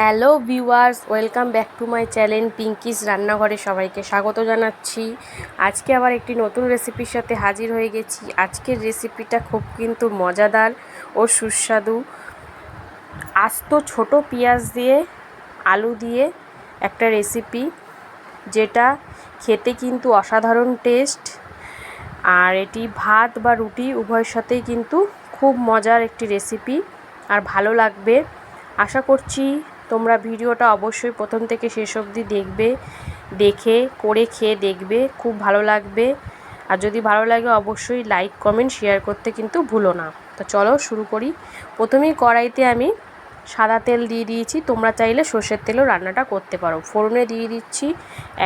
Hello viewers, welcome back to my channel Pinki's রান্নাঘরে সবাইকে স্বাগত জানাচ্ছি। আজকে আবার একটি নতুন রেসিপির সাথে হাজির হয়ে গেছি। আজকের রেসিপিটা খুব কিন্তু মজাদার ও সুস্বাদু। আস্ত ছোট পেঁয়াজ দিয়ে আলু দিয়ে একটা রেসিপি, যেটা খেতে কিন্তু অসাধারণ টেস্ট। আর এটি ভাত বা রুটি উভয়ের সাথেই কিন্তু খুব মজার একটি রেসিপি আর ভালো লাগবে। আশা করছি তোমরা ভিডিওটা অবশ্যই প্রথম থেকে শেষ অবধি দেখবে, দেখে করে খেয়ে দেখবে, খুব ভালো লাগবে। আর যদি ভালো লাগে অবশ্যই লাইক কমেন্ট শেয়ার করতে কিন্তু ভুলো না। তো চলো শুরু করি। প্রথমেই কড়াইতে আমি সাদা তেল দিয়ে দিয়েছি, তোমরা চাইলে সর্ষের তেলেও রান্নাটা করতে পারো। ফোড়নে দিয়ে দিচ্ছি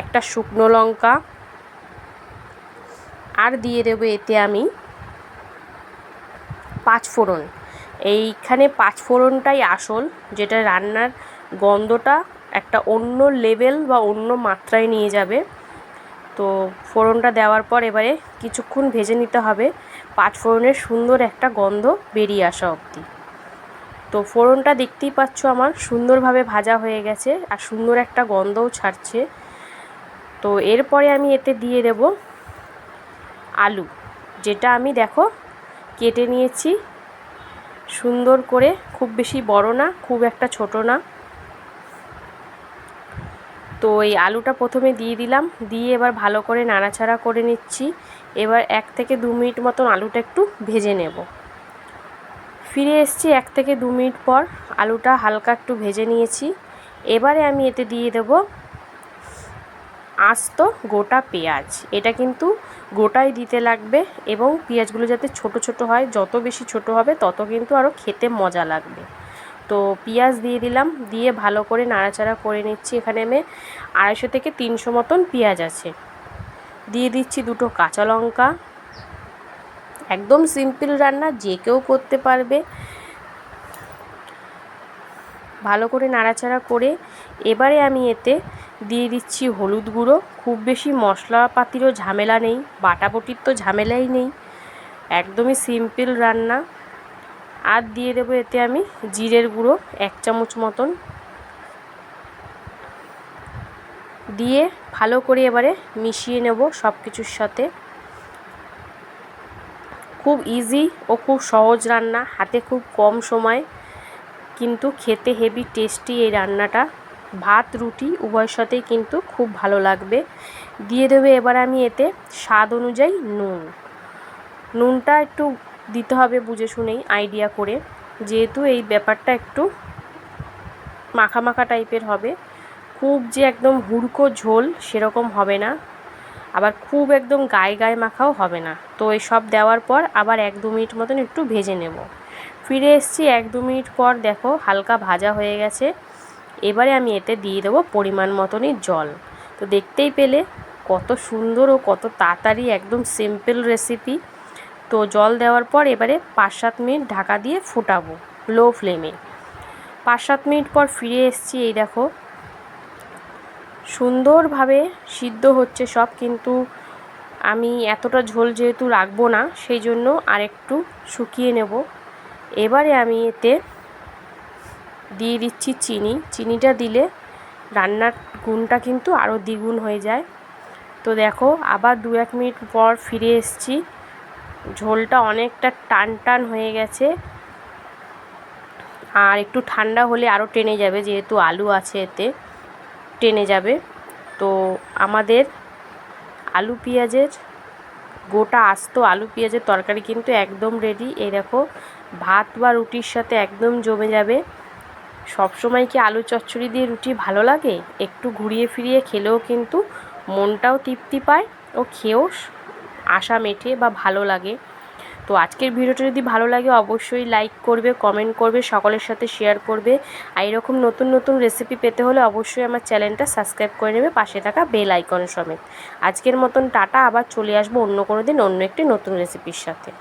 একটা শুকনো লঙ্কা, আর দিয়ে দেবো এতে আমি পাঁচফোড়ন। এইখানে পাঁচফোড়নটাই আসল, যেটা রান্নার গন্ধটা একটা অন্য লেভেল বা অন্য মাত্রায় নিয়ে যাবে। তো ফোড়নটা দেওয়ার পর এবারে কিছুক্ষণ ভেজে নিতে হবে, পাঁচফোড়নের সুন্দর একটা গন্ধ বেরিয়ে আসা অবধি। তো ফোড়নটা দেখতেই পাচ্ছ আমার সুন্দরভাবে ভাজা হয়ে গেছে আর সুন্দর একটা গন্ধও ছাড়ছে। তো এরপরে আমি এতে দিয়ে দেব আলু, যেটা আমি দেখো কেটে নিয়েছি সুন্দর করে, খুব বেশি বড় না, খুব একটা ছোট না। তো এই আলুটা প্রথমে দিয়ে দিলাম, দিয়ে এবার ভালো করে নাড়াচাড়া করে নিচ্ছি। এবার 1 থেকে 2 মিনিট মতন আলুটা একটু ভেজে নেব। ফিরে এসেছি 1 থেকে 2 মিনিট পর, আলুটা হালকা একটু ভেজে নিয়েছি। এবারে আমি এতে দিয়ে দেব আস্ত গোটা পেঁয়াজ। এটা কিন্তু গোটাই দিতে লাগবে এবং পেঁয়াজগুলো যাতে ছোট ছোট হয়, যত বেশি ছোট হবে তত কিন্তু আরও খেতে মজা লাগবে। তো পেঁয়াজ দিয়ে দিলাম, দিয়ে ভালো করে নাড়াচাড়া করে নিচ্ছি। এখানে আমি 250 থেকে 300 মতন পেঁয়াজ আছে। দিয়ে দিচ্ছি 2টো কাঁচা লঙ্কা। একদম সিম্পল রান্না, যে কেউ করতে পারবে। ভালো করে নাড়াচাড়া করে এবারে আমি এতে দিয়ে দিচ্ছি হলুদ গুঁড়ো। খুব বেশি মশলাপাতিরও ঝামেলা নেই, বাটাবটির তো ঝামেলাই নেই, একদমই সিম্পল রান্না। আর দিয়ে দেবো এতে আমি জিরের গুঁড়ো 1 চামচ মতন দিয়ে ভালো করে এবারে মিশিয়ে নেব সব কিছুর সাথে। খুব ইজি ও খুব সহজ রান্না, হাতে খুব কম সময়, কিন্তু খেতে হেভি টেস্টি এই রান্নাটা। ভাত রুটি উভয়ের সাথেই কিন্তু খুব ভালো লাগবে। দিয়ে দেবে এবার আমি এতে স্বাদ অনুযায়ী নুনটা একটু দিতে হবে বুঝে শুনেই, আইডিয়া করে, যেহেতু এই ব্যাপারটা একটু মাখা মাখা টাইপের হবে। খুব যে একদম হুড়কো ঝোল সেরকম হবে না, আবার খুব একদম গায়ে গায়ে মাখাও হবে না। তো এই সব দেওয়ার পর আবার 1-2 মিনিট মতন একটু ভেজে নেব। ফিরে এসেছি 1-2 মিনিট পর, দেখো হালকা ভাজা হয়ে গেছে। এবারে আমি এতে দিয়ে দেবো পরিমাণ মতনই জল। তো দেখতেই পেলে কত সুন্দর ও কত তাড়াতাড়ি, একদম সিম্পল রেসিপি। তো জল দেওয়ার পর এবারে 5-7 মিনিট ঢাকা দিয়ে ফুটাবো লো ফ্লেমে। 5-7 মিনিট পর ফিরে এসেছি, এই দেখো সুন্দরভাবে সিদ্ধ হচ্ছে সব। কিন্তু আমি এতটা ঝোল যেহেতু রাখবো না, সেই জন্য আরেকটু শুকিয়ে নেব। এবারে আমি এতে দিয়ে দিচ্ছি চিনি। চিনিটা দিলে রান্নার গুণটা কিন্তু আরও দ্বিগুণ হয়ে যায়। তো দেখো আবার 2-1 মিনিট পর ফিরে এসেছি, ঝোলটা অনেকটা টান টান হয়ে গেছে। আর একটু ঠান্ডা হলে আরও টেনে যাবে, যেহেতু আলু আছে এতে, টেনে যাবে। তো আমাদের আলু পেঁয়াজের গোটা আস্ত আলু পেঁয়াজের তরকারি কিন্তু একদম রেডি। এই দেখো ভাত বা রুটির সাথে একদম জমে যাবে। সবসময় কি আলু চচ্চড়ি দিয়ে রুটি ভালো লাগে? একটু ঘুরিয়ে ফিরিয়ে খেলেও কিন্তু মনটাও তৃপ্তি পায় ও খেয়েও আশা মেটে বা ভালো লাগে। তো আজকের ভিডিওটা যদি ভালো লাগে অবশ্যই লাইক করবে, কমেন্ট করবে, সকলের সাথে শেয়ার করবে। আর এরকম নতুন নতুন রেসিপি পেতে হলে অবশ্যই আমার চ্যানেলটা সাবস্ক্রাইব করে নেবে, পাশে থাকা বেল আইকন সমেত। আজকের মতন টাটা, আবার চলে আসবো অন্য কোনো দিন অন্য একটি নতুন রেসিপির সাথে।